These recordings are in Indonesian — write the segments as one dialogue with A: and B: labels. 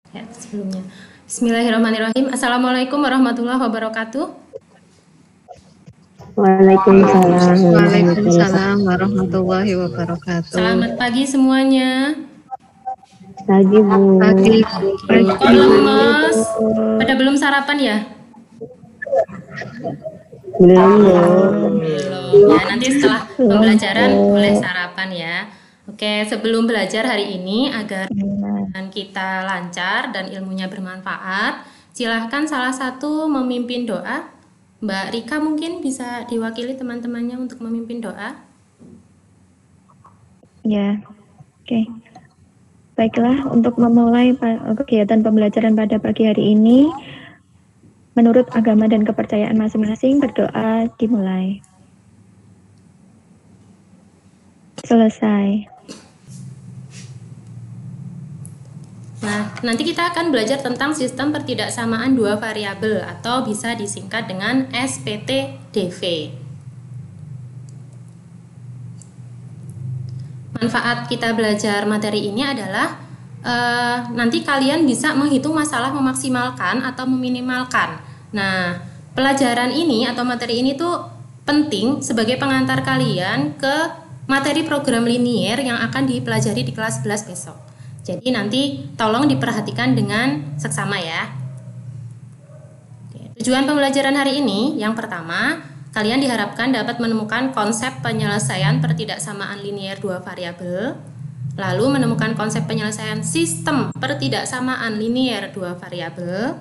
A: Ya, sebelumnya. Bismillahirrahmanirrahim. Assalamualaikum warahmatullahi wabarakatuh.
B: Waalaikumsalam warahmatullahi
C: Waalaikumsalam warahmatullahi wabarakatuh.
A: Selamat pagi semuanya.
B: Pagi, Bu.
C: Pagi,
A: Kok lemes? Pada belum sarapan ya?
B: Belum, Bu.
A: Belum. Ya, nanti setelah pembelajaran boleh sarapan ya. Oke, sebelum belajar hari ini agar kita lancar dan ilmunya bermanfaat, silahkan salah satu memimpin doa. Mbak Rika mungkin bisa diwakili teman-temannya untuk memimpin doa.
D: Ya, oke. Baiklah, untuk memulai kegiatan pembelajaran pada pagi hari ini, menurut agama dan kepercayaan masing-masing, berdoa dimulai. Selesai.
A: Nah, nanti kita akan belajar tentang sistem pertidaksamaan dua variabel atau bisa disingkat dengan SPTDV. Manfaat kita belajar materi ini adalah nanti kalian bisa menghitung masalah memaksimalkan atau meminimalkan. Nah, pelajaran ini atau materi ini tuh penting sebagai pengantar kalian ke materi program linier yang akan dipelajari di kelas 11 besok. Jadi nanti tolong diperhatikan dengan seksama ya. Oke, tujuan pembelajaran hari ini yang pertama, kalian diharapkan dapat menemukan konsep penyelesaian pertidaksamaan linier dua variabel, lalu menemukan konsep penyelesaian sistem pertidaksamaan linier dua variabel,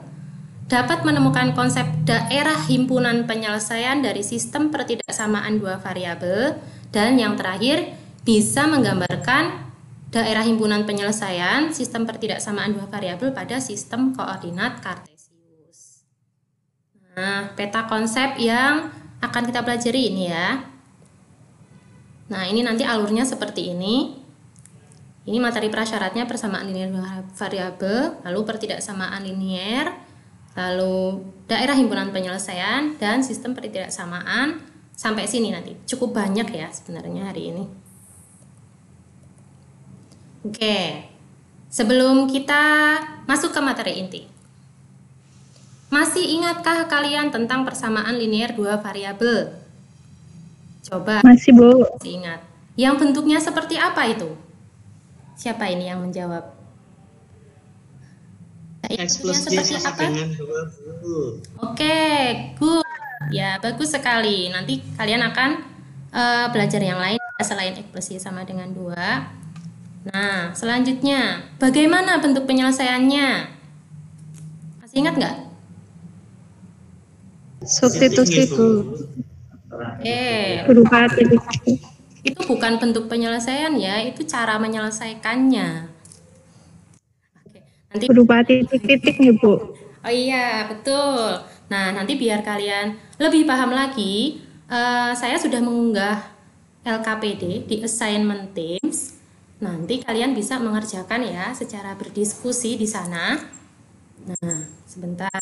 A: dapat menemukan konsep daerah himpunan penyelesaian dari sistem pertidaksamaan dua variabel, dan yang terakhir bisa menggambarkan daerah himpunan penyelesaian sistem pertidaksamaan dua variabel pada sistem koordinat kartesius. Nah, peta konsep yang akan kita pelajari ini ya. Nah, ini nanti alurnya seperti ini. Ini materi prasyaratnya persamaan linier dua variabel, lalu pertidaksamaan linier, lalu daerah himpunan penyelesaian, dan sistem pertidaksamaan. Sampai sini nanti. Cukup banyak ya sebenarnya hari ini. Oke, sebelum kita masuk ke materi inti, masih ingatkah kalian tentang persamaan linier dua variabel? Coba.
D: Masih, Bu.
A: Masih ingat. Yang bentuknya seperti apa itu? Siapa ini yang menjawab?
E: X plus Y sama dengan 2, Bu.
A: Oke, good. Ya, bagus sekali. Nanti kalian akan belajar yang lain selain X plus Y sama dengan 2. Nah, selanjutnya, bagaimana bentuk penyelesaiannya? Masih ingat nggak?
C: Substitusi, Bu.
D: Berupa titik.
A: Itu bukan bentuk penyelesaian ya, itu cara menyelesaikannya. Oke, nanti
D: Berupa titik-titik nih, Bu.
A: Oh iya, betul. Nah, nanti biar kalian lebih paham lagi, saya sudah mengunggah LKPD di assignment Teams. Nanti kalian bisa mengerjakan ya secara berdiskusi di sana. Nah, sebentar.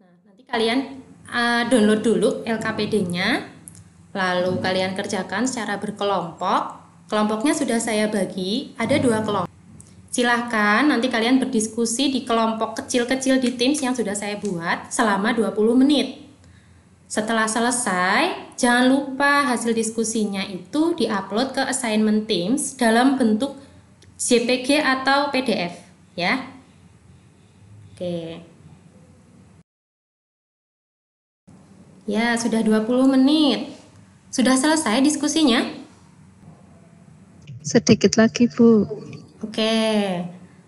A: Nah, nanti kalian download dulu LKPD-nya, lalu kalian kerjakan secara berkelompok. Kelompoknya sudah saya bagi, ada 2 kelompok. Silahkan nanti kalian berdiskusi di kelompok kecil-kecil di Teams yang sudah saya buat selama 20 menit. Setelah selesai, jangan lupa hasil diskusinya itu diupload ke assignment Teams dalam bentuk JPG atau PDF ya. Oke. Ya, sudah 20 menit. Sudah selesai diskusinya?
C: Sedikit lagi, Bu.
A: Oke.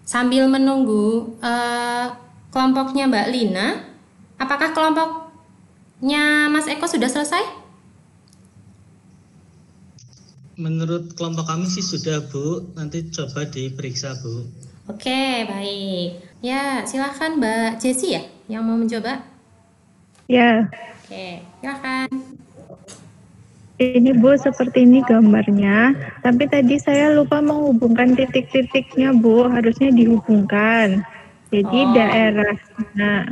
A: Sambil menunggu kelompoknya Mbak Lina, apakah kelompoknya Mas Eko sudah selesai?
E: Menurut kelompok kami sih sudah, Bu. Nanti coba diperiksa, Bu.
A: Oke, baik. Ya, silahkan Mbak Jessi ya yang mau mencoba.
D: Ya,
A: Oke, silahkan.
D: ini Bu seperti ini gambarnya. Tapi tadi saya lupa menghubungkan titik-titiknya, Bu. Harusnya dihubungkan. Jadi daerah. Nah,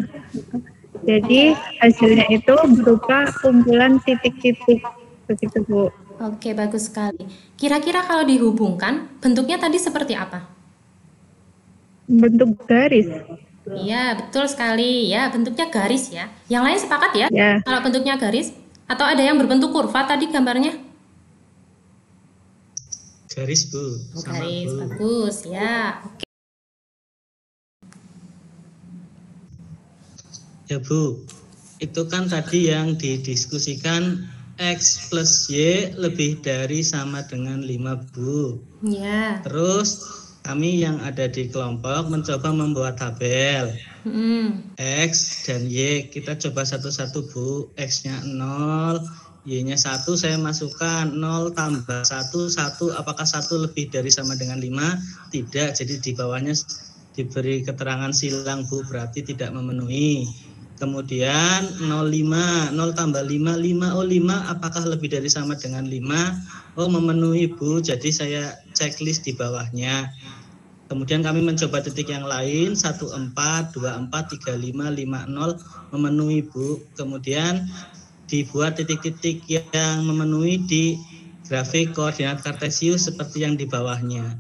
D: jadi hasilnya itu berupa kumpulan titik-titik. Begitu, Bu.
A: Oke, bagus sekali. Kira-kira kalau dihubungkan, bentuknya tadi seperti apa?
D: bentuk garis.
A: Iya, betul sekali. Ya, bentuknya garis ya. Yang lain sepakat ya?
D: Ya,
A: Kalau bentuknya garis, atau ada yang berbentuk kurva tadi gambarnya?
E: Garis, Bu.
A: Oh,
E: Sama,
A: garis,
E: Bu.
A: bagus ya. Oke.
E: Ya, Bu. Itu kan tadi yang didiskusikan X plus Y lebih dari sama dengan 5, Bu.
A: Ya.
E: Terus kami yang ada di kelompok mencoba membuat tabel X dan Y. Kita coba satu-satu, Bu. X-nya 0, Y-nya 1 saya masukkan 0 tambah 1, 1. Apakah 1 lebih dari sama dengan 5? Tidak, jadi di bawahnya diberi keterangan silang, Bu, berarti tidak memenuhi. Kemudian 05, 0 tambah 5, 5, oh 5 apakah lebih dari sama dengan 5? Oh memenuhi, Bu, jadi saya checklist di bawahnya. Kemudian kami mencoba titik yang lain, 14, 24, 35, 50 memenuhi, Bu. Kemudian dibuat titik-titik yang memenuhi di grafik koordinat kartesius seperti yang di bawahnya.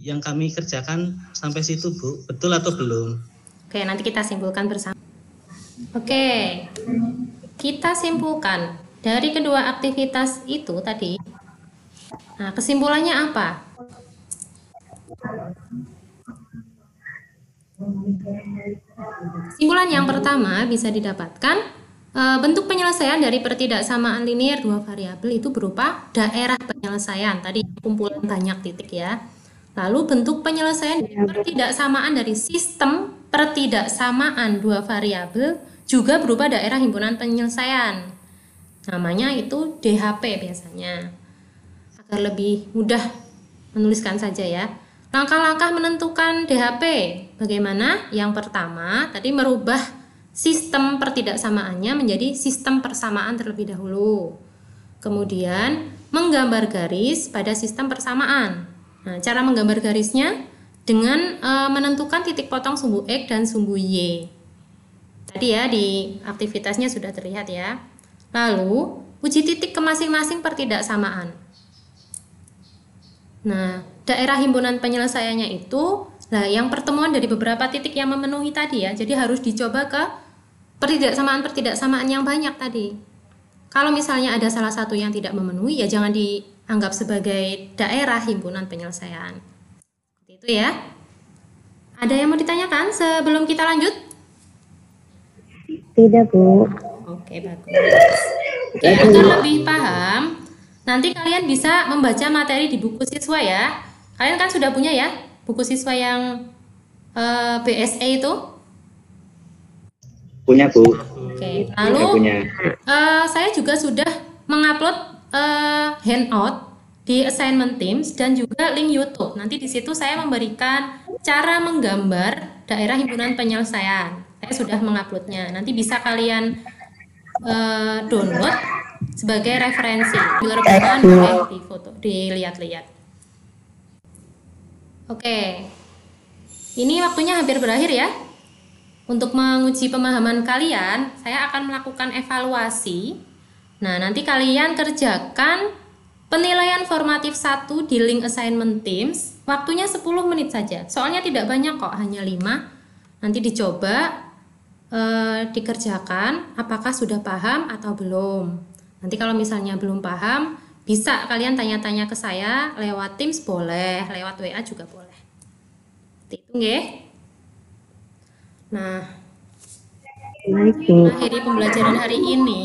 E: Yang kami kerjakan sampai situ, Bu. Betul atau belum?
A: Oke, nanti kita simpulkan bersama. Oke, kita simpulkan dari kedua aktivitas itu tadi. Nah, kesimpulannya apa? Kesimpulan yang pertama bisa didapatkan bentuk penyelesaian dari pertidaksamaan linear dua variabel itu berupa daerah penyelesaian. Tadi kumpulan banyak titik ya. Lalu bentuk penyelesaian pertidaksamaan dari sistem pertidaksamaan dua variabel juga berupa daerah himpunan penyelesaian. Namanya itu DHP biasanya. Agar lebih mudah menuliskan saja ya. Langkah-langkah menentukan DHP bagaimana? Yang pertama, tadi merubah sistem pertidaksamaannya menjadi sistem persamaan terlebih dahulu. Kemudian menggambar garis pada sistem persamaan. Nah, cara menggambar garisnya dengan menentukan titik potong sumbu X dan sumbu Y. Tadi ya di aktivitasnya sudah terlihat ya. Lalu uji titik ke masing-masing pertidaksamaan. Nah, daerah himpunan penyelesaiannya itu yang pertemuan dari beberapa titik yang memenuhi tadi ya. Jadi harus dicoba ke pertidaksamaan yang banyak tadi. Kalau misalnya ada salah satu yang tidak memenuhi ya jangan dianggap sebagai daerah himpunan penyelesaian. Seperti itu ya. Ada yang mau ditanyakan sebelum kita lanjut?
B: Tidak, Bu.
A: Oke, bagus. Oke, agar lebih paham, nanti kalian bisa membaca materi di buku siswa ya. Kalian kan sudah punya ya buku siswa yang BSE itu?
F: Punya, Bu.
A: Oke, lalu saya juga sudah mengupload handout di assignment Teams dan juga link YouTube. Nanti di situ saya memberikan cara menggambar daerah himpunan penyelesaian. Saya sudah menguploadnya. Nanti bisa kalian download sebagai referensi. Bila rebahan boleh difoto, dilihat-lihat. Oke, ini waktunya hampir berakhir ya. Untuk menguji pemahaman kalian, saya akan melakukan evaluasi. Nah, nanti kalian kerjakan penilaian formatif 1 di link assignment Teams. Waktunya 10 menit saja. Soalnya tidak banyak kok, hanya 5. Nanti dicoba dikerjakan apakah sudah paham atau belum. Nanti kalau misalnya belum paham, bisa kalian tanya-tanya ke saya lewat Teams boleh, lewat WA juga boleh. Itu nggih. Nah, akhiri pembelajaran hari ini,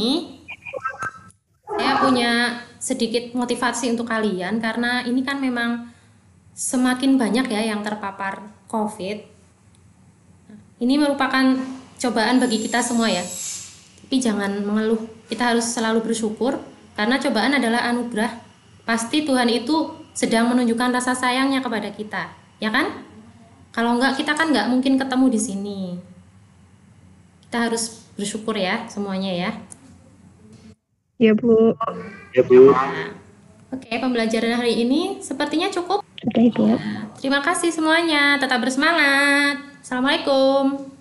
A: saya punya sedikit motivasi untuk kalian karena ini kan memang semakin banyak ya yang terpapar COVID. Ini merupakan cobaan bagi kita semua ya. Tapi jangan mengeluh, kita harus selalu bersyukur karena cobaan adalah anugerah. Pasti Tuhan itu sedang menunjukkan rasa sayangnya kepada kita, ya kan? Kalau enggak, kita kan enggak mungkin ketemu di sini. Kita harus bersyukur ya semuanya ya.
D: Ya, Bu.
F: Ya, Bu.
A: Nah, oke, pembelajaran hari ini sepertinya cukup.
D: Sudah, Ibu.
A: Terima kasih semuanya. Tetap bersemangat. Assalamualaikum.